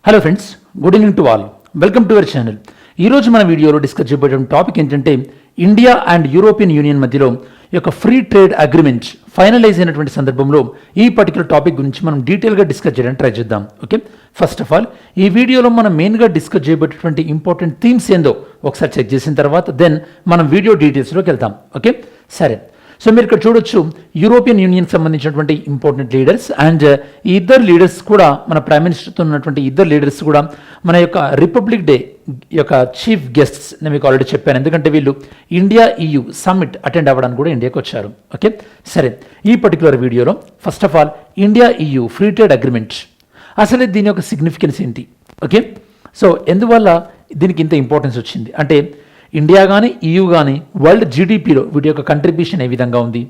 Hello friends, good evening to all. Welcome to our channel. ఈరోజు మన వీడియోలో discuss చేయబోయే టాపిక్ ఏంటంటే ఇండియా అండ్ యూరోపియన్ యూనియన్ మధ్యలో యొక్క ఫ్రీ ట్రేడ్ అగ్రిమెంట్ ఫైనలైజ్ అయినటువంటి సందర్భంలో ఈ పర్టికులర్ టాపిక్ గురించి మనం డీటెయిల్గా డిస్కస్ చేయడానికి ట్రై చేద్దాం. ఓకే, ఫస్ట్ ఆఫ్ ఆల్ ఈ వీడియోలో మనం మెయిన్గా డిస్కస్ చేయబోయేటువంటి ఇంపార్టెంట్ థీమ్స్ ఏందో ఒకసారి చెక్ చేసిన తర్వాత దెన్ మనం వీడియో డీటెయిల్స్లోకి వెళ్తాం. ఓకే, సరే. సో మీరు ఇక్కడ చూడొచ్చు యూరోపియన్ యూనియన్కి సంబంధించినటువంటి ఇంపార్టెంట్ లీడర్స్ అండ్ ఈ ఇద్దరు లీడర్స్ కూడా మన ప్రైమ్ మినిస్టర్తో ఉన్నటువంటి ఇద్దరు లీడర్స్ కూడా మన యొక్క రిపబ్లిక్ డే యొక్క చీఫ్ గెస్ట్స్ నేను మీకు ఆల్రెడీ చెప్పాను, ఎందుకంటే వీళ్ళు ఇండియా EU సమ్మిట్ అటెండ్ అవ్వడానికి కూడా ఇండియాకి వచ్చారు. ఓకే, సరే. ఈ పర్టికులర్ వీడియోలో first of all India EU free trade agreement అసలు దీని యొక్క సిగ్నిఫికెన్స్ ఏంటి? ఓకే, సో ఎందువల్ల దీనికి ఇంత ఇంపార్టెన్స్ వచ్చింది అంటే ఇండియా కానీ EU కానీ వరల్డ్ జీడిపిలో వీటి యొక్క కంట్రిబ్యూషన్ ఏ విధంగా ఉంది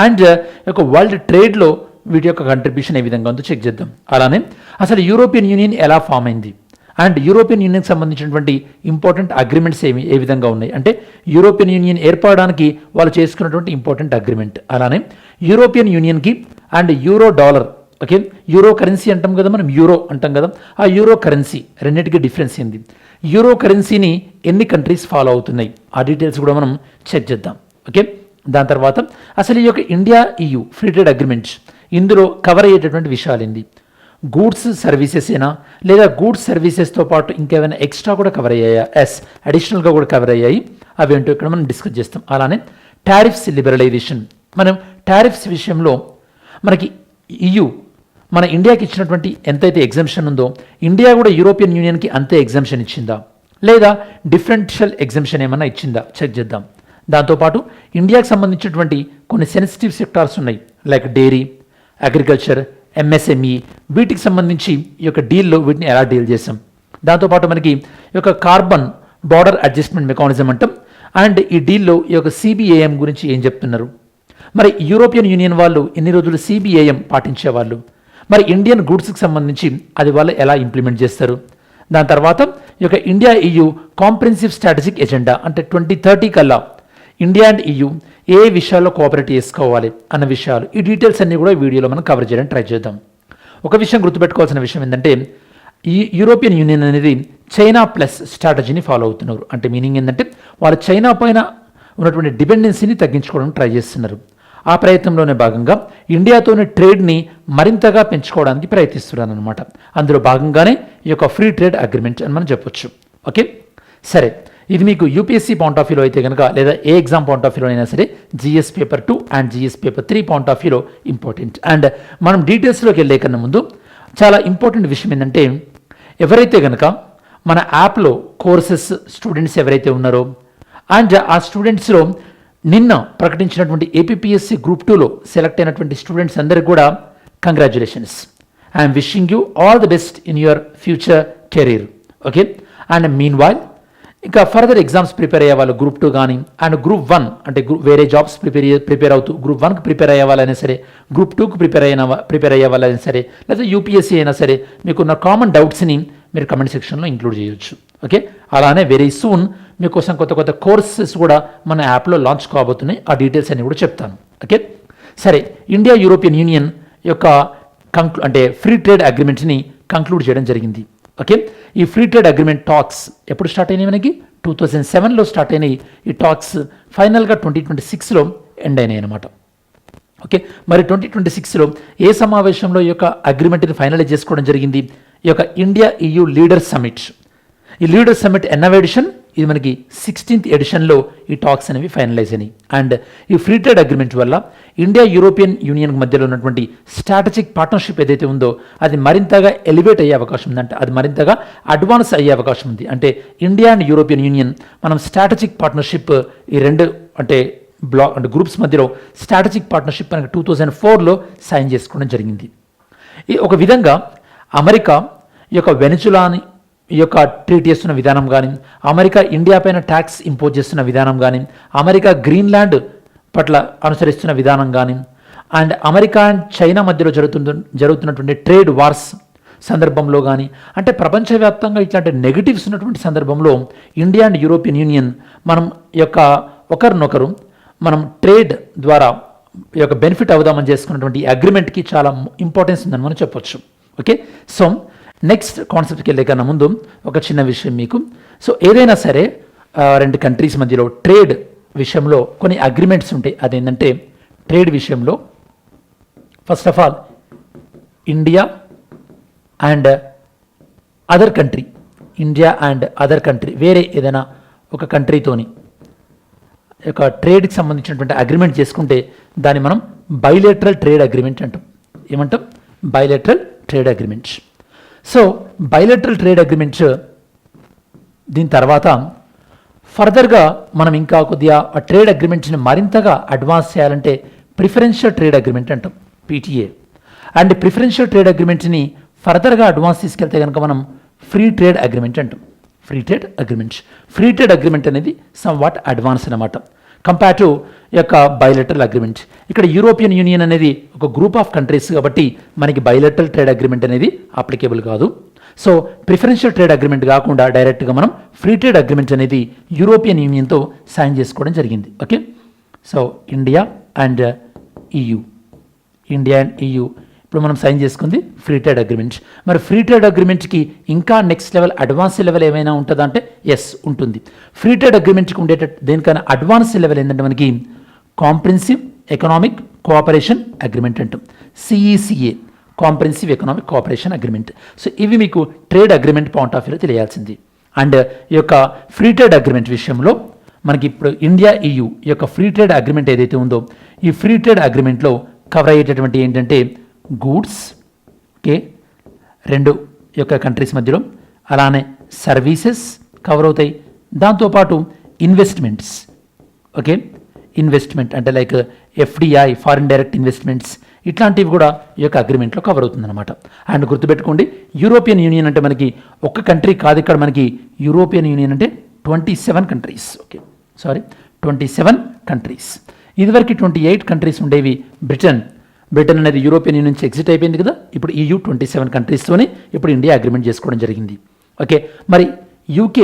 అండ్ యొక్క వరల్డ్ ట్రేడ్లో వీటి యొక్క కంట్రిబ్యూషన్ ఏ విధంగా ఉందో చెక్ చేద్దాం. అలానే అసలు యూరోపియన్ యూనియన్ ఎలా ఫామ్ అయింది అండ్ యూరోపియన్ యూనియన్కి సంబంధించినటువంటి ఇంపార్టెంట్ అగ్రిమెంట్స్ ఏ విధంగా ఉన్నాయి అంటే యూరోపియన్ యూనియన్ ఏర్పడడానికి వాళ్ళు చేసుకున్నటువంటి ఇంపార్టెంట్ అగ్రిమెంట్. అలానే యూరోపియన్ యూనియన్కి and euro dollar, okay, euro currency అంటాం కదా, మనం యూరో అంటాం కదా, ఆ యూరో కరెన్సీ రెండింటికి డిఫరెన్స్ ఏంది, యూరో కరెన్సీని ఎన్ని కంట్రీస్ ఫాలో అవుతున్నాయి, ఆ డీటెయిల్స్ కూడా మనం చెక్ చేద్దాం. ఓకే, దాని తర్వాత అసలు ఈ యొక్క India EU free trade agreement ఇందులో కవర్ అయ్యేటటువంటి విషయాలు ఏంది, గూడ్స్ సర్వీసెస్ ఏనా లేదా గూడ్స్ సర్వీసెస్తో పాటు ఇంకేమైనా ఎక్స్ట్రా కూడా కవర్ అయ్యాయా, అడిషనల్గా కూడా కవర్ అయ్యాయి, అవేంటో ఇక్కడ మనం డిస్కస్ చేస్తాం. అలానే టారిఫ్స్ లిబరలైజేషన్, మనం టారిఫ్స్ విషయంలో మనకి EU మన ఇండియాకి ఇచ్చినటువంటి ఎంతైతే ఎగ్జంప్షన్ ఉందో ఇండియా కూడా యూరోపియన్ యూనియన్కి అంతే ఎగ్జంప్షన్ ఇచ్చిందా లేదా డిఫరెన్షియల్ ఎగ్జంప్షన్ ఏమన్నా ఇచ్చిందా చెక్ చేద్దాం. దాంతోపాటు ఇండియాకి సంబంధించినటువంటి కొన్ని సెన్సిటివ్ సెక్టార్స్ ఉన్నాయి లైక్ డైరీ, అగ్రికల్చర్, MSME, వీటికి సంబంధించి ఈ యొక్క డీల్లో వీటిని ఎలా డీల్ చేసాం. దాంతోపాటు మనకి ఈ యొక్క కార్బన్ బార్డర్ అడ్జస్ట్మెంట్ మెకానిజం అంటాం అండ్ ఈ డీల్లో ఈ యొక్క CBAM గురించి ఏం చెప్తున్నారు, మరి యూరోపియన్ యూనియన్ వాళ్ళు ఎన్ని రోజులు CBAM పాటించేవాళ్ళు, మరి ఇండియన్ గూడ్స్కి సంబంధించి అది వాళ్ళు ఎలా ఇంప్లిమెంట్ చేస్తారు. దాని తర్వాత ఈ యొక్క India EU comprehensive strategic agenda అంటే 2030 కల్లా ఇండియా అండ్ EU ఏ విషయాల్లో కోఆపరేట్ చేసుకోవాలి అన్న విషయాలు, ఈ డీటెయిల్స్ అన్నీ కూడా వీడియోలో మనం కవర్ చేయడానికి ట్రై చేద్దాం. ఒక విషయం గుర్తుపెట్టుకోవాల్సిన విషయం ఏంటంటే ఈ యూరోపియన్ యూనియన్ అనేది చైనా ప్లస్ స్ట్రాటజీని ఫాలో అవుతున్నారు. అంటే మీనింగ్ ఏంటంటే వాళ్ళు చైనా పైన ఉన్నటువంటి డిపెండెన్సీని తగ్గించుకోవడానికి ట్రై చేస్తున్నారు. ఆ ప్రయత్నంలోనే భాగంగా ఇండియాతోని ట్రేడ్ని మరింతగా పెంచుకోవడానికి ప్రయత్నిస్తున్నారు అనమాట. అందులో భాగంగానే ఈ యొక్క ఫ్రీ ట్రేడ్ అగ్రిమెంట్ అని మనం చెప్పొచ్చు. ఓకే, సరే. ఇది మీకు UPSC పాయింట్ ఆఫ్ వ్యూలో అయితే కనుక లేదా ఏ ఎగ్జామ్ పాయింట్ ఆఫ్ వ్యూలో అయినా సరే GS paper 2 and GS paper 3 point of వ్యూలో ఇంపార్టెంట్. అండ్ మనం డీటెయిల్స్లోకి వెళ్ళే కన్నా ముందు చాలా ఇంపార్టెంట్ విషయం ఏంటంటే ఎవరైతే కనుక మన యాప్లో కోర్సెస్ స్టూడెంట్స్ ఎవరైతే ఉన్నారో అండ్ ఆ స్టూడెంట్స్లో నిన్న ప్రకటించినటువంటి APPSC గ్రూప్ 2లో సెలెక్ట్ అయినటువంటి స్టూడెంట్స్ అందరికీ కూడా congratulations. I'm wishing you all the best in your future career. Okay, and mean while ఇంకా ఫర్దర్ ఎగ్జామ్స్ ప్రిపేర్ అయ్యే వాళ్ళు గ్రూప్ 2 కానీ అండ్ గ్రూప్ 1 అంటే వేరే జాబ్స్ ప్రిపేర్ అవుతూ గ్రూప్ 1కి ప్రిపేర్ అయ్యే వాళ్ళైనా సరే గ్రూప్ 2కి ప్రిపేర్ అయ్యే వాళ్ళైనా సరే లేదా UPSC అయినా సరే మీకున్న కామన్ డౌట్స్ని మీరు కమెంట్ సెక్షన్లో ఇంక్లూడ్ చేయొచ్చు. ఓకే, అలానే వెరీ సూన్ మీకోసం కొత్త కొత్త కోర్సెస్ కూడా మన యాప్లో లాంచ్ కాబోతున్నాయి, ఆ డీటెయిల్స్ అన్ని కూడా చెప్తాను. ఓకే, సరే. ఇండియా యూరోపియన్ యూనియన్ యొక్క అంటే ఫ్రీ ట్రేడ్ అగ్రిమెంట్ని కంక్లూడ్ చేయడం జరిగింది. ఓకే, ఈ ఫ్రీ ట్రేడ్ అగ్రిమెంట్ టాక్స్ ఎప్పుడు స్టార్ట్ అయినాయి, మనకి 2007లో స్టార్ట్ అయినాయి. ఈ టాక్స్ ఫైనల్గా 2026లో ఎండ్ అయినాయి అనమాట. ఓకే, మరి 2026లో ఏ సమావేశంలో ఈ యొక్క అగ్రిమెంట్ని ఫైనలైజ్ చేసుకోవడం జరిగింది, ఈ యొక్క ఇండియా EU లీడర్ సమిట్. ఈ లీడర్ సమిట్ ఎన్నవ ఎడిషన్, ఇది మనకి 16th ఎడిషన్లో ఈ టాక్స్ అనేవి ఫైనలైజ్ అయినాయి. అండ్ ఈ ఫ్రీ ట్రేడ్ అగ్రిమెంట్ వల్ల ఇండియా యూరోపియన్ యూనియన్ మధ్యలో ఉన్నటువంటి స్ట్రాటజిక్ పార్ట్నర్షిప్ ఏదైతే ఉందో అది మరింతగా ఎలివేట్ అయ్యే అవకాశం ఉంది, అంటే అది మరింతగా అడ్వాన్స్ అయ్యే అవకాశం ఉంది. అంటే ఇండియా అండ్ యూరోపియన్ యూనియన్ మనం స్ట్రాటజిక్ పార్ట్నర్షిప్ ఈ రెండు అంటే గ్రూప్స్ మధ్యలో స్ట్రాటజిక్ పార్ట్నర్షిప్ మనకి 2004లో సైన్ చేసుకోవడం జరిగింది. ఒక విధంగా అమెరికా ఈ యొక్క వెనిజులాని ఈ యొక్క ట్రీట్ చేస్తున్న విధానం కానీ అమెరికా ఇండియా పైన ట్యాక్స్ ఇంపోజ్ చేస్తున్న విధానం కానీ అమెరికా గ్రీన్లాండ్ పట్ల అనుసరిస్తున్న విధానం కానీ అండ్ అమెరికా అండ్ చైనా మధ్యలో జరుగుతున్నటువంటి ట్రేడ్ వార్స్ సందర్భంలో కానీ అంటే ప్రపంచవ్యాప్తంగా ఇట్లాంటి నెగటివ్స్ ఉన్నటువంటి సందర్భంలో ఇండియా అండ్ యూరోపియన్ యూనియన్ మనం యొక్క ఒకరినొకరు మనం ట్రేడ్ ద్వారా ఈ యొక్క బెనిఫిట్ అవుదామని చేసుకున్నటువంటి అగ్రిమెంట్కి చాలా ఇంపార్టెన్స్ ఉందని మనం చెప్పొచ్చు. ఓకే, సో నెక్స్ట్ కాన్సెప్ట్కి వెళ్ళే కన్నా ముందు ఒక చిన్న విషయం మీకు. సో ఏదైనా సరే రెండు కంట్రీస్ మధ్యలో ట్రేడ్ విషయంలో కొన్ని అగ్రిమెంట్స్ ఉంటాయి. అదేంటంటే ట్రేడ్ విషయంలో first of all India and other country, India and other country వేరే ఏదైనా ఒక కంట్రీతోని ఒక ట్రేడ్కి సంబంధించినటువంటి అగ్రిమెంట్ చేసుకుంటే దాన్ని మనం బైలేటరల్ ట్రేడ్ అగ్రిమెంట్ అంటాం. ఏమంటాం? Bilateral trade agreements. So bilateral trade agreements దీని తర్వాత ఫర్దర్గా మనం ఇంకా కొద్దిగా ఆ ట్రేడ్ అగ్రిమెంట్స్ని మరింతగా అడ్వాన్స్ చేయాలంటే ప్రిఫరెన్షియల్ ట్రేడ్ అగ్రిమెంట్ అంటాం, పీటీఏ. అండ్ ప్రిఫరెన్షియల్ ట్రేడ్ అగ్రిమెంట్ని ఫర్దర్గా అడ్వాన్స్ తీసుకెళ్తే కనుక మనం ఫ్రీ ట్రేడ్ అగ్రిమెంట్ అంటాం. Free trade agreements. Free trade agreement అనేది సమ్ వాట్ అడ్వాన్స్ అనమాట కంపేర్ టు యొక్క బైలేటరల్ అగ్రిమెంట్. ఇక్కడ యూరోపియన్ యూనియన్ అనేది ఒక గ్రూప్ ఆఫ్ కంట్రీస్ కాబట్టి మనకి బైలేటరల్ ట్రేడ్ అగ్రిమెంట్ అనేది అప్లికేబుల్ కాదు. సో ప్రిఫరెన్షియల్ ట్రేడ్ అగ్రిమెంట్ కాకుండా డైరెక్ట్గా మనం ఫ్రీ ట్రేడ్ అగ్రిమెంట్ అనేది యూరోపియన్ యూనియన్తో సైన్ చేసుకోవడం జరిగింది. Okay, so India and EU, India and EU ఇప్పుడు మనం సైన్ చేసుకుంది ఫ్రీ ట్రేడ్ అగ్రిమెంట్. మరి ఫ్రీ ట్రేడ్ అగ్రిమెంట్కి ఇంకా నెక్స్ట్ లెవెల్ అడ్వాన్స్ లెవెల్ ఏమైనా ఉంటుందా అంటే ఎస్ ఉంటుంది. ఫ్రీ ట్రేడ్ అగ్రిమెంట్కి ఉండేటట్టు దేనికైనా అడ్వాన్స్ లెవెల్ ఏంటంటే మనకి కాంప్రిహెన్సివ్ ఎకనామిక్ కోఆపరేషన్ అగ్రిమెంట్ అంటాం, CECA, comprehensive economic cooperation agreement. So ఇవి మీకు ట్రేడ్ అగ్రిమెంట్ పాయింట్ ఆఫ్ వ్యూలో తెలియాల్సింది. అండ్ ఈ యొక్క ఫ్రీ ట్రేడ్ అగ్రిమెంట్ విషయంలో మనకి ఇప్పుడు ఇండియా EU ఈ యొక్క ఫ్రీ ట్రేడ్ అగ్రిమెంట్ ఏదైతే ఉందో ఈ ఫ్రీ ట్రేడ్ అగ్రిమెంట్లో కవర్ అయ్యేటటువంటి ఏంటంటే గూడ్స్, ఓకే, రెండు యొక్క కంట్రీస్ మధ్యలో, అలానే సర్వీసెస్ కవర్ అవుతాయి. దాంతోపాటు ఇన్వెస్ట్మెంట్స్, ఓకే, ఇన్వెస్ట్మెంట్ అంటే like FDI, foreign direct investments, ఇట్లాంటివి కూడా ఈ యొక్క అగ్రిమెంట్లో కవర్ అవుతుందన్నమాట. అండ్ గుర్తుపెట్టుకోండి, యూరోపియన్ యూనియన్ అంటే మనకి ఒక్క కంట్రీ కాదు, ఇక్కడ మనకి యూరోపియన్ యూనియన్ అంటే 27 కంట్రీస్. Okay, sorry, 27 countries. ఇదివరకు 28 కంట్రీస్ ఉండేవి. బ్రిటన్ అనేది యూరోపియన్ యూనియన్ నుంచి ఎగ్జిట్ అయిపోయింది కదా. ఇప్పుడు EU 27 కంట్రీస్తోనే ఇప్పుడు ఇండియా అగ్రిమెంట్ చేసుకోవడం జరిగింది. ఓకే, మరి UK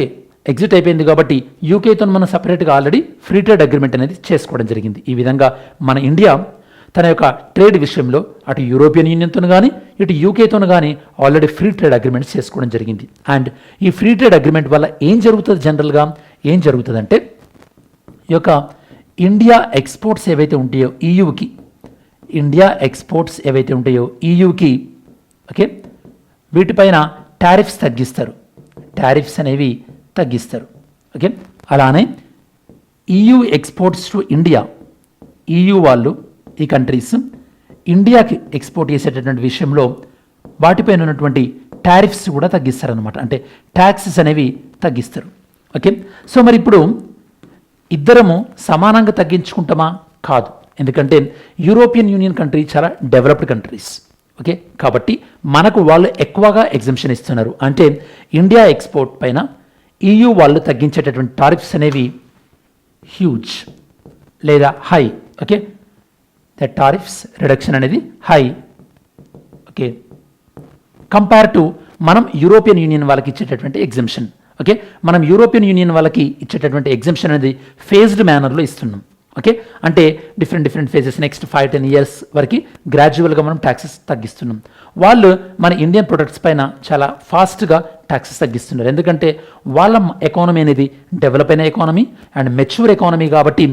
ఎగ్జిట్ అయిపోయింది కాబట్టి యూకేతో మనం సపరేట్గా ఆల్రెడీ ఫ్రీ ట్రేడ్ అగ్రిమెంట్ అనేది చేసుకోవడం జరిగింది. ఈ విధంగా మన ఇండియా తన యొక్క ట్రేడ్ విషయంలో అటు యూరోపియన్ యూనియన్తో కానీ ఇటు యూకేతో కానీ ఆల్రెడీ ఫ్రీ ట్రేడ్ అగ్రిమెంట్స్ చేసుకోవడం జరిగింది. అండ్ ఈ ఫ్రీ ట్రేడ్ అగ్రిమెంట్ వల్ల ఏం జరుగుతుంది, జనరల్గా ఏం జరుగుతుందంటే ఈ యొక్క ఇండియా ఎక్స్పోర్ట్స్ ఏవైతే ఉంటాయో EUకి, ఇండియా ఎక్స్పోర్ట్స్ ఏవైతే ఉంటాయో EUకి, ఓకే, వీటిపైన టారిఫ్స్ తగ్గిస్తారు, టారిఫ్స్ అనేవి తగ్గిస్తారు. ఓకే, అలానే EU exports to India, EU వాళ్ళు ఈ కంట్రీస్ ఇండియాకి ఎక్స్పోర్ట్ చేసేటటువంటి విషయంలో వాటిపైన ఉన్నటువంటి టారిఫ్స్ కూడా తగ్గిస్తారనమాట, అంటే ట్యాక్సెస్ అనేవి తగ్గిస్తారు. ఓకే, సో మరి ఇప్పుడు ఇద్దరము సమానంగా తగ్గించుకుంటామా? కాదు, ఎందుకంటే యూరోపియన్ యూనియన్ కంట్రీ చాలా డెవలప్డ్ కంట్రీస్. ఓకే, కాబట్టి మనకు వాళ్ళు ఎక్కువగా ఎగ్జంప్షన్ ఇస్తున్నారు. అంటే ఇండియా ఎక్స్పోర్ట్ పైన EU వాళ్ళు తగ్గించేటటువంటి టారిఫ్స్ అనేవి హ్యూజ్ లేదా high. Okay, the tariffs reduction అనేది హై. ఓకే, కంపేర్ టు మనం యూరోపియన్ యూనియన్ వాళ్ళకి ఇచ్చేటటువంటి ఎగ్జంప్షన్. ఓకే, మనం యూరోపియన్ యూనియన్ వాళ్ళకి ఇచ్చేటటువంటి ఎగ్జంప్షన్ అనేది ఫేజ్డ్ మేనర్లో ఇస్తున్నాం. ఓకే, అంటే డిఫరెంట్ ఫేజెస్ నెక్స్ట్ 5-10 ఇయర్స్ వరకు గ్రాడ్యువల్గా మనం ట్యాక్సెస్ తగ్గిస్తున్నాం. వాళ్ళు మన ఇండియన్ ప్రొడక్ట్స్ పైన చాలా ఫాస్ట్గా ట్యాక్సెస్ తగ్గిస్తున్నారు. ఎందుకంటే వాళ్ళ ఎకానమీ అనేది డెవలప్ అయిన ఎకానమీ అండ్ మెచ్యూర్ ఎకానమీ కాబట్టి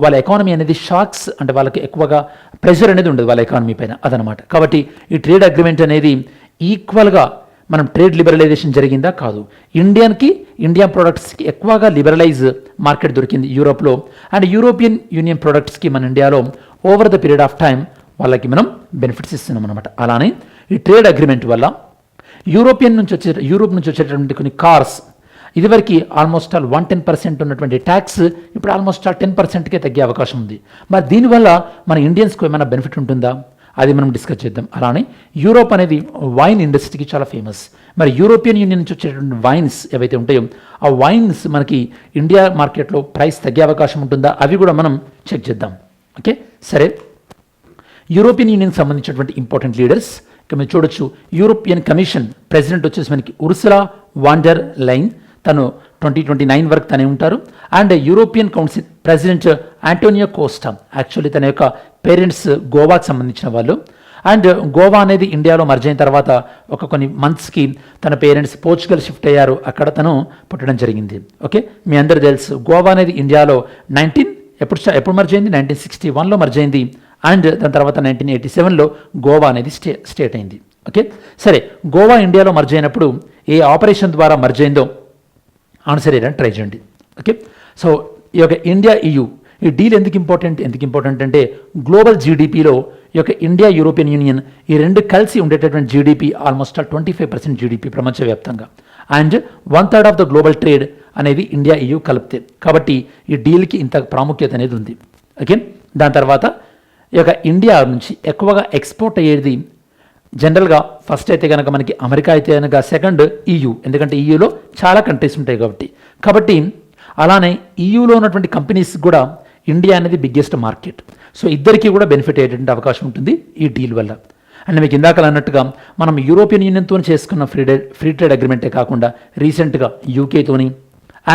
వాళ్ళ ఎకానమీ అనేది షాక్స్ అంటే వాళ్ళకి ఎక్కువగా ప్రెషర్ అనేది ఉండదు వాళ్ళ ఎకానమీ పైన, అదనమాట. కాబట్టి ఈ ట్రేడ్ అగ్రిమెంట్ అనేది ఈక్వల్గా మనం ట్రేడ్ లిబరలైజేషన్ జరిగిందా? కాదు. ఇండియన్ ప్రొడక్ట్స్కి ఎక్కువగా లిబరలైజ్ మార్కెట్ దొరికింది యూరోప్లో, అండ్ యూరోపియన్ యూనియన్ ప్రొడక్ట్స్కి మన ఇండియాలో over the period of time వాళ్ళకి మనం బెనిఫిట్స్ ఇస్తున్నాం అనమాట. అలానే ఈ ట్రేడ్ అగ్రిమెంట్ వల్ల యూరోప్ నుంచి వచ్చేటటువంటి కొన్ని కార్స్ ఇదివరకు ఆల్మోస్ట్ ఆల్ 110% ఉన్నటువంటి ట్యాక్స్ ఇప్పుడు ఆల్మోస్ట్ ఆల్ 10%కే తగ్గే అవకాశం ఉంది. మరి దీనివల్ల మన ఇండియన్స్కి ఏమైనా బెనిఫిట్ ఉంటుందా? అది మనం డిస్కస్ చేద్దాం. అలానే యూరోప్ అనేది వైన్ ఇండస్ట్రీకి చాలా ఫేమస్. మరి యూరోపియన్ యూనియన్ నుంచి వచ్చేటువంటి వైన్స్ ఏవైతే ఉంటాయో ఆ వైన్స్ మనకి ఇండియా మార్కెట్లో ప్రైస్ తగ్గే అవకాశం ఉంటుందా? అవి కూడా మనం చెక్ చేద్దాం. ఓకే, సరే. యూరోపియన్ యూనియన్కి సంబంధించినటువంటి ఇంపార్టెంట్ లీడర్స్ ఇక్కడ మీరు చూడొచ్చు. యూరోపియన్ కమిషన్ ప్రెసిడెంట్ వచ్చేసి మనకి ఉర్సులా వాన్ డెర్ లైన్, తను 2029 వరకు తనే ఉంటారు. And European Council President Antonio Costa, actually తన యొక్క పేరెంట్స్ గోవాకి సంబంధించిన వాళ్ళు. అండ్ గోవా అనేది ఇండియాలో మర్జ్ అయిన తర్వాత ఒక కొన్ని మంత్స్కి తన పేరెంట్స్ పోర్చుగల్ షిఫ్ట్ అయ్యారు, అక్కడ తను పుట్టడం జరిగింది. ఓకే, మీ అందరు తెలుసు గోవా అనేది ఇండియాలో ఎప్పుడు మర్జ్ అయింది, 1961లో మర్జ్ అయింది. అండ్ దాని తర్వాత 1987లో గోవా అనేది స్టేట్ అయింది. ఓకే, సరే, గోవా ఇండియాలో మర్జ్ అయినప్పుడు ఏ ఆపరేషన్ ద్వారా మర్జ్ అయిందో ఆన్సర్ చేయడానికి ట్రై చేయండి. ఓకే, సో ఈ యొక్క ఇండియా EU ఈ డీల్ ఎందుకు ఇంపార్టెంట్ అంటే గ్లోబల్ జీడిపిలో ఈ యొక్క ఇండియా యూరోపియన్ యూనియన్ ఈ రెండు కలిసి ఉండేటటువంటి జీడిపి ఆల్మోస్ట్ 25% జీడిపి ప్రపంచవ్యాప్తంగా, and 1/3 of the global trade అనేది ఇండియా EU కలిపితే, కాబట్టి ఈ డీల్కి ఇంత ప్రాముఖ్యత అనేది ఉంది. ఓకే, దాని తర్వాత ఈ యొక్క ఇండియా నుంచి ఎక్కువగా ఎక్స్పోర్ట్ అయ్యేది జనరల్గా ఫస్ట్ అయితే కనుక మనకి అమెరికా అయితే కనుక సెకండ్ EU, ఎందుకంటే EUలో చాలా కంట్రీస్ ఉంటాయి కాబట్టి అలానే EUలో ఉన్నటువంటి కంపెనీస్ కూడా ఇండియా అనేది బిగ్గెస్ట్ మార్కెట్. సో ఇద్దరికీ కూడా బెనిఫిట్ అయ్యేటువంటి అవకాశం ఉంటుంది ఈ డీల్ వల్ల. అండ్ మీకు ఇందాక అన్నట్టుగా మనం యూరోపియన్ యూనియన్తో చేసుకున్న ఫ్రీ ట్రేడ్ అగ్రిమెంటే కాకుండా రీసెంట్గా యూకేతోని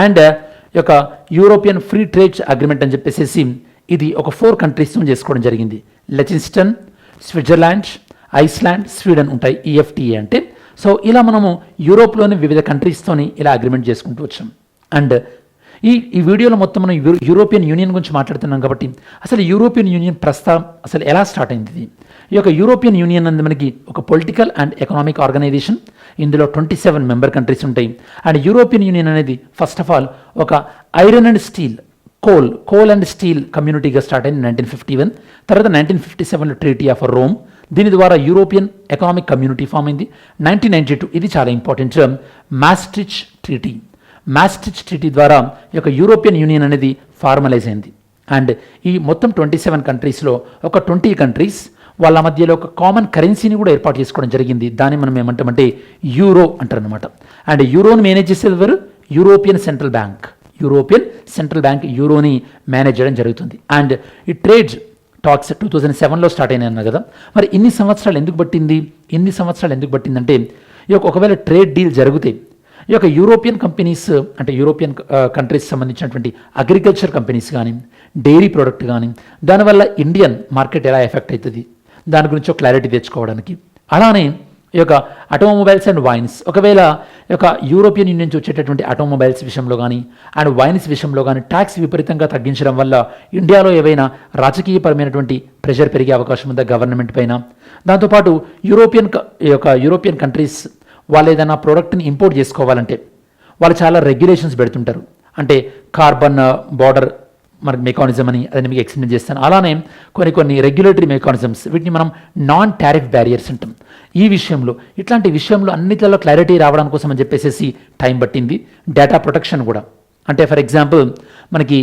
అండ్ ఈ యొక్క యూరోపియన్ ఫ్రీ ట్రేడ్ అగ్రిమెంట్ అని చెప్పేసి ఇది ఒక 4 కంట్రీస్తో చేసుకోవడం జరిగింది. లెచిన్స్టన్, స్విట్జర్లాండ్, ఐస్లాండ్, స్వీడన్ ఉంటాయి EFTA అంటే. సో ఇలా మనము యూరోప్లోని వివిధ కంట్రీస్తోని ఇలా అగ్రిమెంట్ చేసుకుంటూ వచ్చాం. అండ్ ఈ వీడియోలో మొత్తం మనం యూరోపియన్ యూనియన్ గురించి మాట్లాడుతున్నాం కాబట్టి అసలు యూరోపియన్ యూనియన్ ప్రస్తావం అసలు ఎలా స్టార్ట్ అయింది? ఈ యొక్క యూరోపియన్ యూనియన్ అనేది మనకి ఒక పొలిటికల్ అండ్ ఎకనామిక్ ఆర్గనైజేషన్. ఇందులో 27 మెంబర్ కంట్రీస్ ఉంటాయి. అండ్ యూరోపియన్ యూనియన్ అనేది ఫస్ట్ ఆఫ్ ఆల్ ఒక iron and steel coal and steel కమ్యూనిటీగా స్టార్ట్ అయింది 1951. తర్వాత 1957లో ట్రీటీ ఆఫ్ రోమ్, దీని ద్వారా యూరోపియన్ ఎకనామిక్ కమ్యూనిటీ ఫామ్ అయింది. 1992 ఇది చాలా ఇంపార్టెంట్, మాస్ట్రిచ్ ట్రీటీ ద్వారా ఈ యొక్క యూరోపియన్ యూనియన్ అనేది ఫార్మలైజ్ అయింది. అండ్ ఈ మొత్తం 27 కంట్రీస్లో ఒక 20 కంట్రీస్ వాళ్ళ మధ్యలో ఒక కామన్ కరెన్సీని కూడా ఏర్పాటు చేసుకోవడం జరిగింది. దాన్ని మనం ఏమంటామంటే యూరో అంటారు అనమాట. అండ్ యూరోని మేనేజ్ చేసేది ఎవరు? యూరోపియన్ సెంట్రల్ బ్యాంక్ యూరోని మేనేజ్ చేయడం జరుగుతుంది. అండ్ ఈ ట్రేడ్ టాక్స్ 2007లో స్టార్ట్ అయినాయి అన్నారు కదా, మరి ఇన్ని సంవత్సరాలు ఎందుకు పట్టిందంటే ఒకవేళ ట్రేడ్ డీల్ జరిగితే ఈ యొక్క యూరోపియన్ కంపెనీస్ అంటే యూరోపియన్ కంట్రీస్ సంబంధించినటువంటి అగ్రికల్చర్ కంపెనీస్ కానీ డైరీ ప్రోడక్ట్ కానీ దానివల్ల ఇండియన్ మార్కెట్ ఎలా ఎఫెక్ట్ అవుతుంది దాని గురించి ఒక క్లారిటీ తెచ్చుకోవడానికి. అలానే ఈ యొక్క ఆటోమొబైల్స్ అండ్ వైన్స్, ఒకవేళ ఈ యొక్క యూరోపియన్ యూనియన్ నుంచి వచ్చేటటువంటి ఆటోమొబైల్స్ విషయంలో కానీ అండ్ వైన్స్ విషయంలో కానీ ట్యాక్స్ విపరీతంగా తగ్గించడం వల్ల ఇండియాలో ఏవైనా రాజకీయపరమైనటువంటి ప్రెషర్ పెరిగే అవకాశం ఉందా గవర్నమెంట్ పైన? దాంతోపాటు యూరోపియన్ కంట్రీస్ వాళ్ళు ఏదైనా ప్రోడక్ట్ని ఇంపోర్ట్ చేసుకోవాలంటే వాళ్ళు చాలా రెగ్యులేషన్స్ పెడుతుంటారు. అంటే కార్బన్ బార్డర్ మనకి మెకానిజం అని అది మీకు ఎక్స్ప్లెయిన్ చేస్తాను. అలానే కొన్ని రెగ్యులేటరీ మెకానిజమ్స్, వీటిని మనం నాన్ టారిఫ్ బ్యారియర్స్ అంటాం. ఇట్లాంటి విషయంలో అన్నిటిలో క్లారిటీ రావడం కోసం అని చెప్పేసి టైం పట్టింది. డేటా ప్రొటెక్షన్ కూడా, అంటే ఫర్ ఎగ్జాంపుల్ మనకి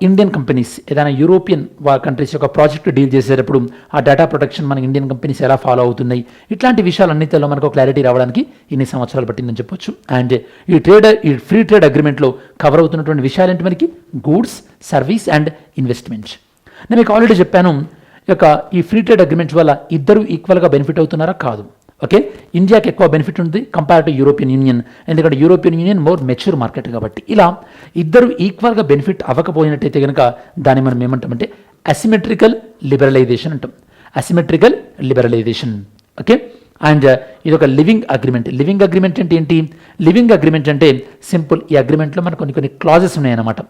ఇండియన్ కంపెనీస్ ఏదైనా యూరోపియన్ కంట్రీస్ యొక్క ప్రాజెక్ట్ డీల్ చేసేటప్పుడు ఆ డేటా ప్రొటెక్షన్ మన ఇండియన్ కంపెనీస్ ఎలా ఫాలో అవుతున్నాయి, ఇట్లాంటి విషయాలన్నిటిలో మనకు క్లారిటీ రావడానికి ఇన్ని సంవత్సరాలు పట్టిందని చెప్పొచ్చు. అండ్ ఈ ఫ్రీ ట్రేడ్ అగ్రిమెంట్లో కవర్ అవుతున్నటువంటి విషయాలు ఏంటి మనకి? Goods, service and investment. నేను మీకు ఆల్రెడీ చెప్పాను, ఈ ఫ్రీ ట్రేడ్ అగ్రిమెంట్ వల్ల ఇద్దరు ఈక్వల్గా బెనిఫిట్ అవుతున్నారా? కాదు. ఓకే, ఇండియాకి ఎక్కువ బెనిఫిట్ ఉంది కంపేర్ టు యూరోపియన్ యూనియన్, ఎందుకంటే European union more mature market కాబట్టి. ఇలా ఇద్దరు ఈక్వల్గా బెనిఫిట్ అవ్వకపోయినట్టయితే కనుక దాన్ని మనం ఏమంటామంటే అసిమెట్రికల్ లిబరలైజేషన్ అంటాం. ఓకే, అండ్ ఇది ఒక లివింగ్ అగ్రిమెంట్ అంటే ఏంటి? లివింగ్ అగ్రిమెంట్ అంటే సింపుల్, ఈ అగ్రిమెంట్లో మనకు కొన్ని క్లాజెస్ ఉన్నాయన్నమాట.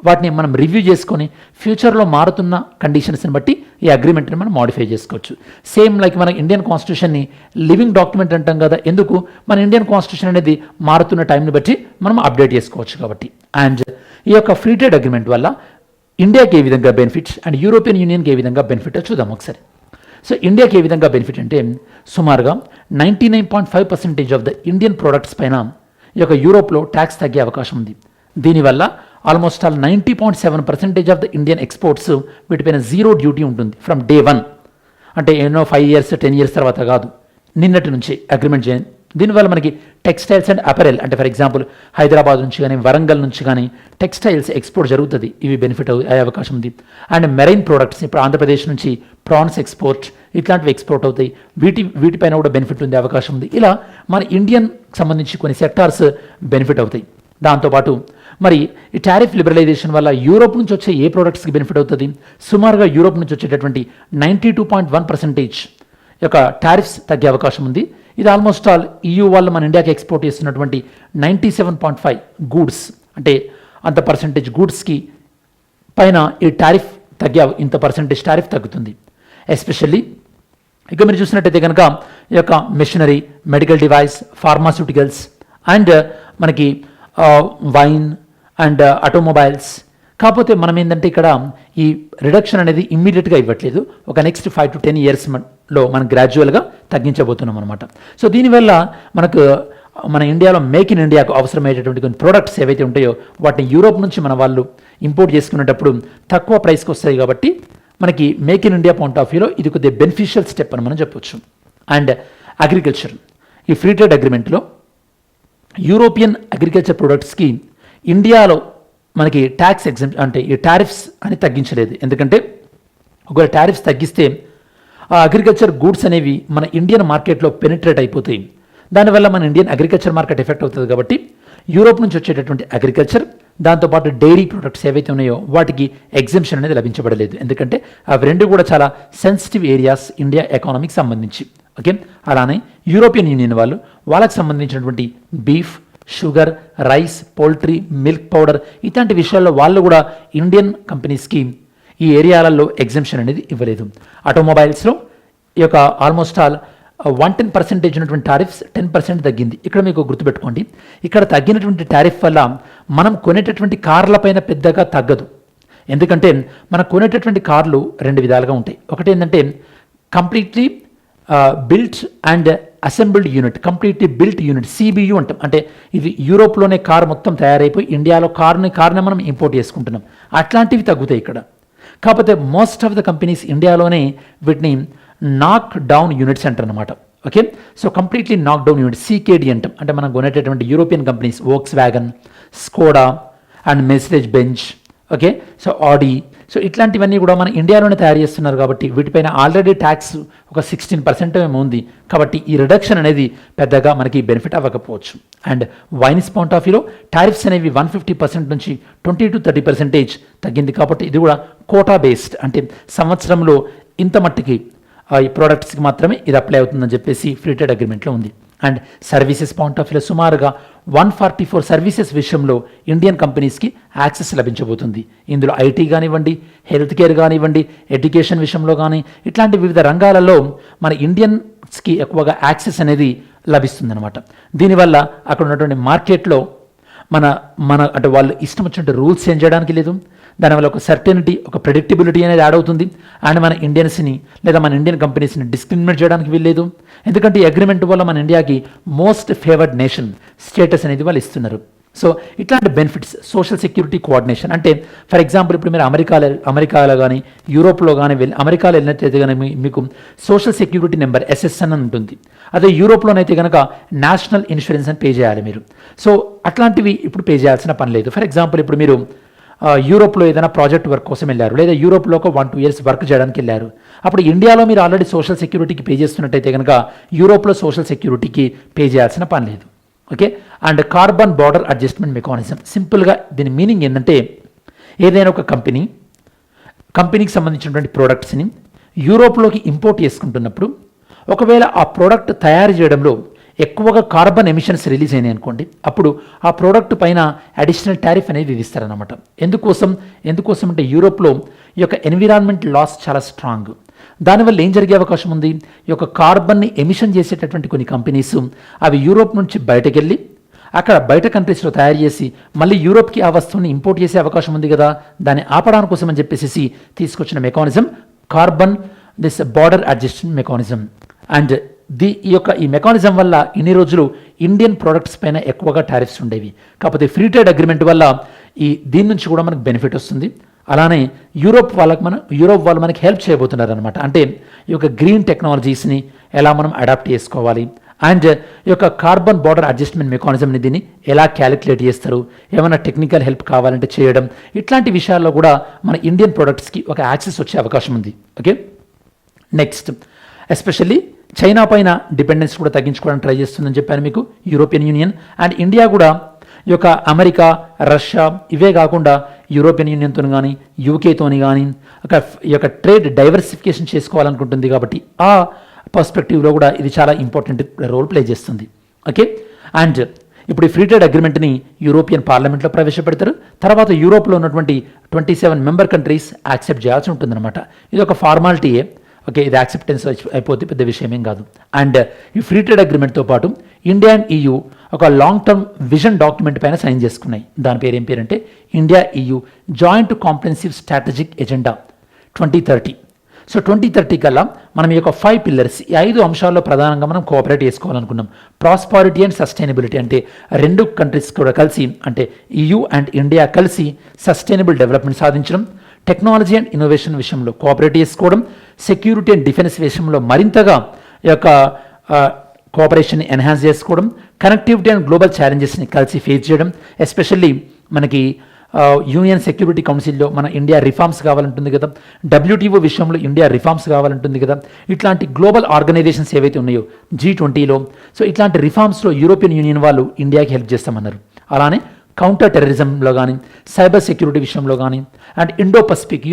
వాటిని మనం రివ్యూ చేసుకొని ఫ్యూచర్లో మారుతున్న కండిషన్స్ని బట్టి ఈ అగ్రిమెంట్ని మనం మాడిఫై చేసుకోవచ్చు. సేమ్ లైక్ మన ఇండియన్ కాన్స్టిట్యూషన్ని లివింగ్ డాక్యుమెంట్ అంటాం కదా, ఎందుకు? మన ఇండియన్ కాన్స్టిట్యూషన్ అనేది మారుతున్న టైంని బట్టి మనం అప్డేట్ చేసుకోవచ్చు కాబట్టి. అండ్ ఈ యొక్క ఫ్రీ ట్రేడ్ అగ్రిమెంట్ వల్ల ఇండియాకి ఏ విధంగా బెనిఫిట్స్ అండ్ యూరోపియన్ యూనియన్కి ఏ విధంగా బెనిఫిట్ చూద్దాం ఒకసారి. సో ఇండియాకి ఏ విధంగా బెనిఫిట్ అంటే సుమారుగా 99.5% ఆఫ్ ద ఇండియన్ ప్రోడక్ట్స్ పైన ఈ యొక్క యూరోప్లో ట్యాక్స్ తగ్గే అవకాశం ఉంది. దీనివల్ల almost 90.7% of the Indian exports వీటిపైన జీరో డ్యూటీ ఉంటుంది ఫ్రమ్ డే 1. అంటే 5 years 10 years తర్వాత కాదు, నిన్నటి నుంచి అగ్రిమెంట్ చేయండి. దీనివల్ల మనకి టెక్స్టైల్స్ అండ్ అపెరల్, అంటే ఫర్ ఎగ్జాంపుల్ హైదరాబాద్ నుంచి కానీ వరంగల్ నుంచి కానీ టెక్స్టైల్స్ ఎక్స్పోర్ట్ జరుగుతుంది, ఇవి బెనిఫిట్ అయ్యే అవకాశం ఉంది. అండ్ మెరైన్ ప్రోడక్ట్స్, ఇప్పుడు ఆంధ్రప్రదేశ్ నుంచి ప్రాన్స్ ఎక్స్పోర్ట్ ఇట్లాంటివి ఎక్స్పోర్ట్ అవుతాయి, వీటిపైన కూడా బెనిఫిట్ ఉండే అవకాశం ఉంది. ఇలా మన ఇండియన్ సంబంధించి కొన్ని సెక్టార్స్ బెనిఫిట్ అవుతాయి. దాంతోపాటు మరి ఈ టారిఫ్ లిబరలైజేషన్ వల్ల యూరోప్ నుంచి వచ్చే ఏ ప్రోడక్ట్స్కి బెనిఫిట్ అవుతుంది? సుమారుగా యూరోప్ నుంచి వచ్చేటటువంటి 92.1% యొక్క టారిఫ్స్ తగ్గే అవకాశం ఉంది. ఇది ఆల్మోస్ట్ ఆల్ EU వాళ్ళు మన ఇండియాకి ఎక్స్పోర్ట్ చేస్తున్నటువంటి 97.5 గూడ్స్, అంటే అంత పర్సెంటేజ్ గూడ్స్కి పైన ఈ టారిఫ్ ఇంత పర్సెంటేజ్ టారిఫ్ తగ్గుతుంది. ఎస్పెషల్లీ ఇక మీరు చూసినట్టయితే కనుక ఈ యొక్క machinery, medical device, pharmaceuticals and మనకి వైన్ అండ్ ఆటోమొబైల్స్. కాకపోతే మనం ఏంటంటే ఇక్కడ ఈ రిడక్షన్ అనేది ఇమ్మీడియట్గా ఇవ్వట్లేదు, ఒక నెక్స్ట్ 5 to 10 ఇయర్స్లో మనం గ్రాడ్యువల్గా తగ్గించబోతున్నాం అనమాట. సో దీనివల్ల మన ఇండియాలో మేక్ ఇన్ ఇండియాకు అవసరమయ్యేటటువంటి కొన్ని ప్రోడక్ట్స్ ఏవైతే ఉంటాయో వాటిని యూరోప్ నుంచి మన వాళ్ళు ఇంపోర్ట్ చేసుకునేటప్పుడు తక్కువ ప్రైస్కి వస్తాయి. కాబట్టి మనకి make in India point of వ్యూలో ఇది కొద్దిగా బెనిఫిషియల్ స్టెప్ అని మనం చెప్పొచ్చు. అండ్ అగ్రికల్చర్, ఈ ఫ్రీ ట్రేడ్ అగ్రిమెంట్లో యూరోపియన్ అగ్రికల్చర్ ప్రొడక్ట్స్కి ఇండియాలో మనకి ట్యాక్స్ అంటే ఈ టారిఫ్స్ అని తగ్గించలేదు. ఎందుకంటే ఒకవేళ టారిఫ్స్ తగ్గిస్తే ఆ అగ్రికల్చర్ గూడ్స్ అనేవి మన ఇండియన్ మార్కెట్లో పెనిట్రేట్ అయిపోతాయి. దానివల్ల మన ఇండియన్ అగ్రికల్చర్ మార్కెట్ ఎఫెక్ట్ అవుతుంది. కాబట్టి యూరోప్ నుంచి వచ్చేటటువంటి అగ్రికల్చర్, దాంతోపాటు డైరీ ప్రొడక్ట్స్ ఏవైతే ఉన్నాయో వాటికి ఎగ్జెంప్షన్ అనేది లభించబడలేదు. ఎందుకంటే అవి రెండు కూడా చాలా సెన్సిటివ్ ఏరియాస్ ఇండియా ఎకానమీకి సంబంధించి. ఓకే, అలానే యూరోపియన్ యూనియన్ వాళ్ళకి సంబంధించినటువంటి beef, sugar, rice, poultry, milk powder ఇట్లాంటి విషయాల్లో వాళ్ళు కూడా ఇండియన్ కంపెనీస్కి ఈ ఏరియాలలో ఎగ్జెంప్షన్ అనేది ఇవ్వలేదు. ఆటోమొబైల్స్లో ఈ యొక్క ఆల్మోస్ట్ ఆల్ 110% ఉన్నటువంటి టారిఫ్స్ 10% తగ్గింది. ఇక్కడ మీకు గుర్తుపెట్టుకోండి, ఇక్కడ తగ్గినటువంటి టారిఫ్ వల్ల మనం కొనేటటువంటి కార్లపైన పెద్దగా తగ్గదు. ఎందుకంటే మనం కొనేటటువంటి కార్లు రెండు విధాలుగా ఉంటాయి. ఒకటి ఏంటంటే completely built and assembled unit, completely built unit, CBU అంటాం. అంటే ఇది యూరోప్లోనే కార్ మొత్తం తయారైపోయి ఇండియాలో కార్ని మనం ఇంపోర్ట్ చేసుకుంటున్నాం. అట్లాంటివి తగ్గుతాయి ఇక్కడ. కాకపోతే మోస్ట్ ఆఫ్ ద కంపెనీస్ ఇండియాలోనే వీటిని నాక్ డౌన్ యూనిట్స్ అంటారు అనమాట. Okay, so completely knock down unit, CKD అంటాం. అంటే మనం కొనేటటువంటి European companies Volkswagen, Skoda and Mercedes Benz, okay, so Audi, so ఇట్లాంటివన్నీ కూడా మన ఇండియాలోనే తయారు చేస్తున్నారు. కాబట్టి వీటిపైన ఆల్రెడీ ట్యాక్స్ ఒక 16% ఏమో ఉంది. కాబట్టి ఈ రిడక్షన్ అనేది పెద్దగా మనకి బెనిఫిట్ అవ్వకపోవచ్చు. అండ్ వైన్స్ పాయింట్ ఆఫ్ వ్యూలో టారిఫ్స్ అనేవి 150% నుంచి 20 to 30% తగ్గింది. కాబట్టి ఇది కూడా కోటా బేస్డ్, అంటే సంవత్సరంలో ఇంత మట్టికి ఈ ప్రోడక్ట్స్కి మాత్రమే ఇది అప్లై అవుతుందని చెప్పేసి ఫ్రీ ట్రేడ్ అగ్రిమెంట్లో ఉంది. అండ్ సర్వీసెస్ పాయింట్ ఆఫ్ వ్యూలో సుమారుగా 144 సర్వీసెస్ విషయంలో ఇండియన్ కంపెనీస్కి యాక్సెస్ లభించబోతుంది. ఇందులో IT కానివ్వండి, హెల్త్ కేర్ కానివ్వండి, ఎడ్యుకేషన్ విషయంలో కానీ ఇట్లాంటి వివిధ రంగాలలో మన ఇండియన్స్కి ఎక్కువగా యాక్సెస్ అనేది లభిస్తుంది అనమాట. దీనివల్ల అక్కడ ఉన్నటువంటి మార్కెట్లో మన అంటే వాళ్ళు ఇష్టం వచ్చినట్టు రూల్స్ చేంజ్ చేయడానికి లేదు. దానివల్ల ఒక సర్టెనిటీ, ఒక ప్రెడిక్టబిలిటీ అనేది యాడ్ అవుతుంది. అండ్ మన ఇండియన్స్ని లేదా మన ఇండియన్ కంపెనీస్ని డిస్క్రిమినేట్ చేయడానికి వీల్లేదు. ఎందుకంటే ఈ అగ్రిమెంట్ వల్ల మన ఇండియాకి మోస్ట్ ఫేవర్డ్ నేషన్ స్టేటస్ అనేది వాళ్ళు ఇస్తున్నారు. సో ఇట్లాంటి బెనిఫిట్స్, సోషల్ సెక్యూరిటీ కోఆర్డినేషన్, అంటే ఫర్ ఎగ్జాంపుల్ ఇప్పుడు మీరు అమెరికాలో కానీ యూరోప్లో కానీ అమెరికాలో వెళ్ళినట్లయితే కనుక మీకు సోషల్ సెక్యూరిటీ నెంబర్ SSN అని ఉంటుంది. అదే యూరోప్లోనైతే కనుక నేషనల్ ఇన్సూరెన్స్ అని పే చేయాలి మీరు. సో అట్లాంటివి ఇప్పుడు పే చేయాల్సిన పని లేదు. ఫర్ ఎగ్జాంపుల్ ఇప్పుడు మీరు యూరోప్లో ఏదైనా ప్రాజెక్ట్ వర్క్ కోసం వెళ్ళారు, లేదా యూరోప్లో ఒక 1-2 ఇయర్స్ వర్క్ చేయడానికి వెళ్ళారు. అప్పుడు ఇండియాలో మీరు ఆల్రెడీ సోషల్ సెక్యూరిటీకి పే చేస్తున్నట్టయితే కనుక యూరోప్లో సోషల్ సెక్యూరిటీకి పే చేయాల్సిన పని లేదు. Okay, and carbon border adjustment mechanism, సింపుల్గా దీని మీనింగ్ ఏంటంటే ఏదైనా ఒక కంపెనీకి సంబంధించినటువంటి ప్రోడక్ట్స్ని యూరోప్లోకి ఇంపోర్ట్ చేసుకుంటున్నప్పుడు ఒకవేళ ఆ ప్రోడక్ట్ తయారు చేయడంలో ఎక్కువగా కార్బన్ ఎమిషన్స్ రిలీజ్ అయినాయి అనుకోండి, అప్పుడు ఆ ప్రోడక్ట్ పైన అడిషనల్ టారిఫ్ అనేది విధిస్తారనమాట. ఎందుకోసం అంటే యూరోప్లో ఈ యొక్క ఎన్విరాన్మెంట్ లాస్ చాలా స్ట్రాంగ్. దానివల్ల ఏం జరిగే అవకాశం ఉంది, ఈ యొక్క కార్బన్ని ఎమిషన్ చేసేటటువంటి కొన్ని కంపెనీస్ అవి యూరోప్ నుంచి బయటకు వెళ్ళి అక్కడ బయట కంట్రీస్లో తయారు చేసి మళ్ళీ యూరోప్కి ఆ వస్తువుని ఇంపోర్ట్ చేసే అవకాశం ఉంది కదా, దాన్ని ఆపడానికి కోసం అని చెప్పేసి తీసుకొచ్చిన mechanism carbon border adjustment mechanism. And ఈ మెకానిజం వల్ల ఇన్ని రోజులు ఇండియన్ ప్రోడక్ట్స్ పైన ఎక్కువగా టారిఫ్స్ ఉండేవి. కాకపోతే ఫ్రీ ట్రేడ్ అగ్రిమెంట్ వల్ల దీని నుంచి కూడా మనకు బెనిఫిట్ వస్తుంది. అలానే యూరోప్ వాళ్ళు మనకి హెల్ప్ చేయబోతున్నారు అనమాట. అంటే ఈ యొక్క గ్రీన్ టెక్నాలజీస్ని ఎలా మనం అడాప్ట్ చేసుకోవాలి, అండ్ ఈ యొక్క కార్బన్ బార్డర్ అడ్జస్ట్మెంట్ మెకానిజంని దీన్ని ఎలా క్యాలిక్యులేట్ చేస్తారు, ఏమైనా టెక్నికల్ హెల్ప్ కావాలంటే చేయడం, ఇట్లాంటి విషయాల్లో కూడా మన ఇండియన్ ప్రొడక్ట్స్కి ఒక యాక్సెస్ వచ్చే అవకాశం ఉంది. ఓకే, నెక్స్ట్ ఎస్పెషల్లీ చైనా పైన డిపెండెన్స్ కూడా తగ్గించుకోవడానికి ట్రై చేస్తుందని చెప్పాను మీకు యూరోపియన్ యూనియన్. అండ్ ఇండియా కూడా ఈ యొక్క అమెరికా, రష్యా ఇవే కాకుండా యూరోపియన్ యూనియన్తో కానీ యూకేతోని కానీ ఈ యొక్క ట్రేడ్ డైవర్సిఫికేషన్ చేసుకోవాలనుకుంటుంది. కాబట్టి ఆ పర్స్పెక్టివ్లో కూడా ఇది చాలా ఇంపార్టెంట్ రోల్ ప్లే చేస్తుంది. ఓకే, అండ్ ఇప్పుడు ఈ ఫ్రీ ట్రేడ్ అగ్రిమెంట్ని యూరోపియన్ పార్లమెంట్లో ప్రవేశపెడతారు. తర్వాత యూరోప్లో ఉన్నటువంటి 27 మెంబర్ కంట్రీస్ యాక్సెప్ట్ చేయాల్సి ఉంటుందన్నమాట. ఇది ఒక ఫార్మాలిటీయే. ఓకే, ఇది యాక్సెప్టెన్స్ అయిపోతే పెద్ద విషయం ఏం కాదు. అండ్ ఈ ఫ్రీ ట్రేడ్ అగ్రిమెంట్తో పాటు ఇండియా అండ్ EU ఒక లాంగ్ టర్మ్ విజన్ డాక్యుమెంట్ పైన సైన్ చేసుకున్నాయి. దాని పేరు ఏం పేరంటే India EU joint comprehensive strategic agenda 2030. So 2030 కల్లా మనం ఈ యొక్క 5 పిల్లర్స్, ఈ 5 అంశాల్లో ప్రధానంగా మనం కోఆపరేట్ చేసుకోవాలనుకున్నాం. ప్రాస్పారిటీ అండ్ సస్టైనబిలిటీ అంటే 2 కంట్రీస్ కూడా కలిసి, అంటే EU అండ్ ఇండియా కలిసి సస్టైనబుల్ డెవలప్మెంట్ సాధించడం, టెక్నాలజీ అండ్ ఇన్నోవేషన్ విషయంలో కోఆపరేట్ చేసుకోవడం, సెక్యూరిటీ అండ్ డిఫెన్స్ విషయంలో మరింతగా ఈ యొక్క కోఆపరేషన్ ఎన్హాన్స్ చేసుకోవడం, కనెక్టివిటీ అండ్ గ్లోబల్ ఛాలెంజెస్ని కలిసి ఫేస్ చేయడం, ఎస్పెషల్లీ మనకి యూనియన్ సెక్యూరిటీ కౌన్సిల్లో మన ఇండియా రిఫార్మ్స్ కావాలంటుంది కదా, WTO విషయంలో ఇండియా రిఫార్మ్స్ కావాలంటుంది కదా, ఇట్లాంటి గ్లోబల్ ఆర్గనైజేషన్స్ ఏవైతే ఉన్నాయో G20లో, సో ఇట్లాంటి రిఫార్మ్స్లో యూరోపియన్ యూనియన్ వాళ్ళు ఇండియాకి హెల్ప్ చేస్తామన్నారు. అలానే కౌంటర్ టెర్రరిజంలో కానీ, సైబర్ సెక్యూరిటీ విషయంలో కానీ, అండ్ ఇండో పసిఫిక్,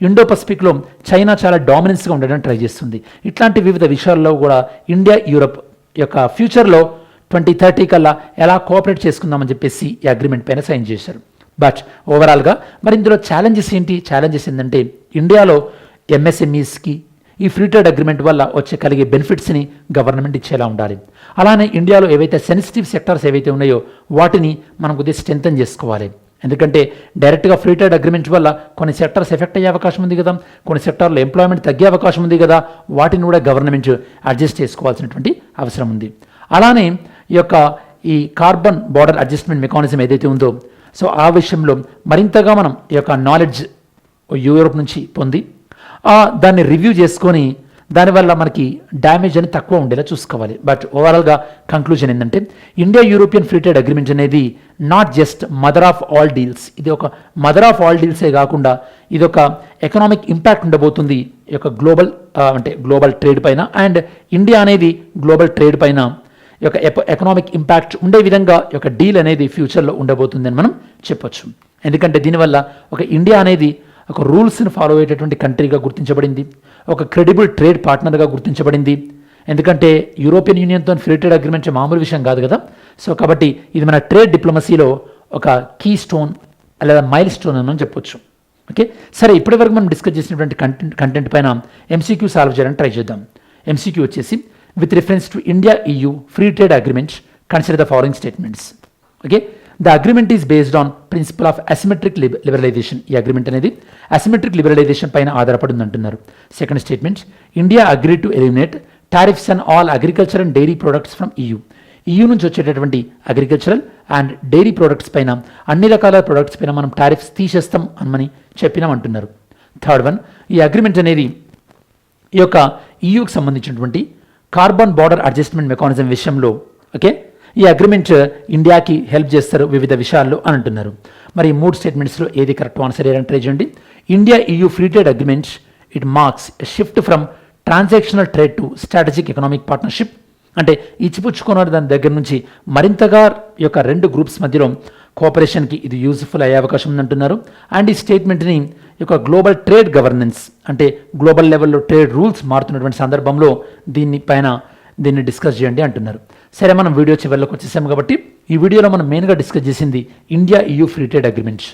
ఇండో పసిఫిక్లో చైనా చాలా డామినెన్స్గా ఉండడానికి ట్రై చేస్తుంది. ఇట్లాంటి వివిధ విషయాల్లో కూడా ఇండియా యూరప్ యొక్క ఫ్యూచర్లో 2030 కల్లా ఎలా కోఆపరేట్ చేసుకుందామని చెప్పేసి ఈ అగ్రిమెంట్ పైన సైన్ చేశారు. బట్ ఓవరాల్గా మరి ఇందులో ఛాలెంజెస్ ఏంటంటే ఇండియాలో MSMEస్కి ఈ ఫ్రీ ట్రేడ్ అగ్రిమెంట్ వల్ల కలిగే బెనిఫిట్స్ని గవర్నమెంట్ ఇచ్చేలా ఉండాలి. అలానే ఇండియాలో ఏవైతే సెన్సిటివ్ సెక్టార్స్ ఏవైతే ఉన్నాయో వాటిని మనం కొద్దిగా స్ట్రెంథన్ చేసుకోవాలి. ఎందుకంటే డైరెక్ట్గా ఫ్రీ ట్రేడ్ అగ్రిమెంట్ వల్ల కొన్ని సెక్టార్స్ ఎఫెక్ట్ అయ్యే అవకాశం ఉంది కదా, కొన్ని సెక్టార్లో ఎంప్లాయ్మెంట్ తగ్గే అవకాశం ఉంది కదా, వాటిని కూడా గవర్నమెంట్ అడ్జస్ట్ చేసుకోవాల్సినటువంటి అవసరం ఉంది. అలానే ఈ కార్బన్ బార్డర్ అడ్జస్ట్మెంట్ మెకానిజం ఏదైతే ఉందో, సో ఆ విషయంలో మరింతగా మనం ఈ యొక్క నాలెడ్జ్ యూరోప్ నుంచి పొంది దాన్ని రివ్యూ చేసుకొని దానివల్ల మనకి డ్యామేజ్ అని తక్కువ ఉండేలా చూసుకోవాలి. బట్ ఓవరాల్గా కంక్లూజన్ ఏంటంటే India European free trade agreement అనేది not just mother of all deals, ఇది ఒక మదర్ ఆఫ్ ఆల్ డీల్సే కాకుండా ఇది ఒక ఎకనామిక్ ఇంపాక్ట్ ఉండబోతుంది ఈ యొక్క గ్లోబల్ ట్రేడ్ పైన. అండ్ ఇండియా అనేది గ్లోబల్ ట్రేడ్ పైన ఈ యొక్క ఎకనామిక్ ఇంపాక్ట్ ఉండే విధంగా ఈ యొక్క డీల్ అనేది ఫ్యూచర్లో ఉండబోతుందని మనం చెప్పొచ్చు. ఎందుకంటే దీనివల్ల ఇండియా అనేది ఒక రూల్స్ని ఫాలో అయ్యేటటువంటి కంట్రీగా గుర్తించబడింది, ఒక క్రెడిబుల్ ట్రేడ్ పార్ట్నర్గా గుర్తించబడింది. ఎందుకంటే యూరోపియన్ యూనియన్తో ఫ్రీ ట్రేడ్ అగ్రిమెంట్ మామూలు విషయం కాదు కదా. సో కాబట్టి ఇది మన ట్రేడ్ డిప్లొమసీలో ఒక కీ స్టోన్ లేదా మైల్ స్టోన్ అని చెప్పొచ్చు. ఓకే, సరే, ఇప్పటివరకు మనం డిస్కస్ చేసినటువంటి కంటెంట్ పైన MCQ సాల్వ్ చేయడానికి ట్రై చేద్దాం. MCQ వచ్చేసి with reference to India-EU free trade agreement, consider the following statements. Okay, the agreement is based on principle of asymmetric liberalization. ఈ అగ్రిమెంట్ అనేది అసిమెట్రిక్ లిబరలైజేషన్ పైన ఆధారపడింది అంటున్నారు. Second statement, India agree to eliminate tariffs and all agriculture and dairy products from EU నుంచి వచ్చేటటువంటి agricultural and dairy products పైన అన్ని రకాల ప్రొడక్ట్స్ పైన మనం టారిఫ్స్ తీసేస్తాం అని చెప్పినాం అంటున్నారు. థర్డ్ వన్, ఈ అగ్రిమెంట్ అనేది ఈ యొక్క EUకి సంబంధించినటువంటి కార్బన్ బార్డర్ అడ్జస్ట్మెంట్ మెకానిజం విషయంలో ఈ అగ్రిమెంట్ ఇండియాకి హెల్ప్ చేస్తారు వివిధ విషయాల్లో అని అంటున్నారు. మరి 3 స్టేట్మెంట్స్లో ఏది కరెక్ట్ ఆన్సర్ ఏదని ట్రై చేయండి. India EU free trade agreement it marks shift from transactional trade to strategic economic partnership. అంటే ఇచ్చిపుచ్చుకున్న దాని దగ్గర నుంచి మరింతగా ఈ యొక్క 2 గ్రూప్స్ మధ్యలో కోఆపరేషన్కి ఇది యూజ్ఫుల్ అయ్యే అవకాశం ఉందంటున్నారు. అండ్ ఈ స్టేట్మెంట్ని ఈ యొక్క గ్లోబల్ ట్రేడ్ గవర్నెన్స్, అంటే గ్లోబల్ లెవెల్లో ట్రేడ్ రూల్స్ మారుతున్నటువంటి సందర్భంలో దీన్ని డిస్కస్ చేయండి అంటున్నారు. సరే, మనం వీడియో చివరిలోకి వచ్చేసాము కాబట్టి ఈ వీడియోలో మనం మెయిన్గా డిస్కస్ చేసింది India EU free trade agreement.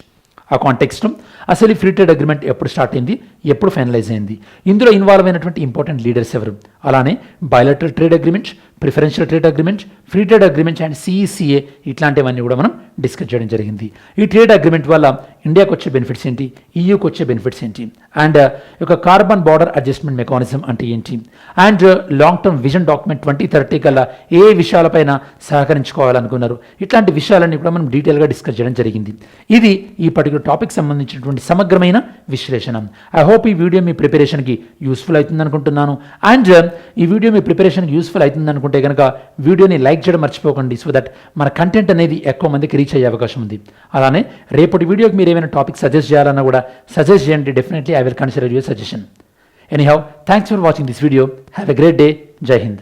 ఆ కాంటెక్స్ట్లో అసలు ఈ ఫ్రీ ట్రేడ్ అగ్రిమెంట్ ఎప్పుడు స్టార్ట్ అయింది, ఎప్పుడు ఫైనలైజ్ అయింది, ఇందులో ఇన్వాల్వ్ అయినటువంటి ఇంపార్టెంట్ లీడర్స్ ఎవరు, అలానే bilateral trade agreement, preferential trade agreement, free trade agreement and CECA ఇట్లాంటివన్నీ కూడా మనం డిస్కస్ చేయడం జరిగింది. ఈ ట్రేడ్ అగ్రిమెంట్ వల్ల ఇండియాకి వచ్చే బెనిఫిట్స్ ఏంటి, EUకి వచ్చే బెనిఫిట్స్ ఏంటి, అండ్ ఒక కార్బన్ బార్డర్ అడ్జస్ట్మెంట్ మెకానిజం అంటే ఏంటి, and long term vision document 2030 కల్లా ఏ విషయాలపైన సహకరించుకోవాలనుకున్నారు, ఇట్లాంటి విషయాలన్నీ కూడా మనం డీటెయిల్గా డిస్కస్ చేయడం జరిగింది. ఇది ఈ పర్టికులర్ టాపిక్ సంబంధించినటువంటి సమగ్రమైన విశ్లేషణ. ఐ హోప్ ఈ వీడియో మీ ప్రిపరేషన్కి యూస్ఫుల్ అవుతుంది అనుకుంటున్నాను. అండ్ ఈ వీడియో మీ ప్రిపరేషన్కి యూస్ఫుల్ అవుతుంది అనుకుంటే కనుక వీడియోని లైక్ చేయడం మర్చిపోకండి, సో దట్ మన కంటెంట్ అనేది ఎక్కువ మందికి రీచ్ అయ్యే అవకాశం ఉంది. అలానే రేపటి వీడియోకి మీరు ఏమైనా టాపిక్ సజెస్ట్ చేయాలన్నా కూడా సజెస్ట్ చేయండి. Definitely I will consider your suggestion. Anyhow, thanks for watching this video. Have a great day. జై హింద్.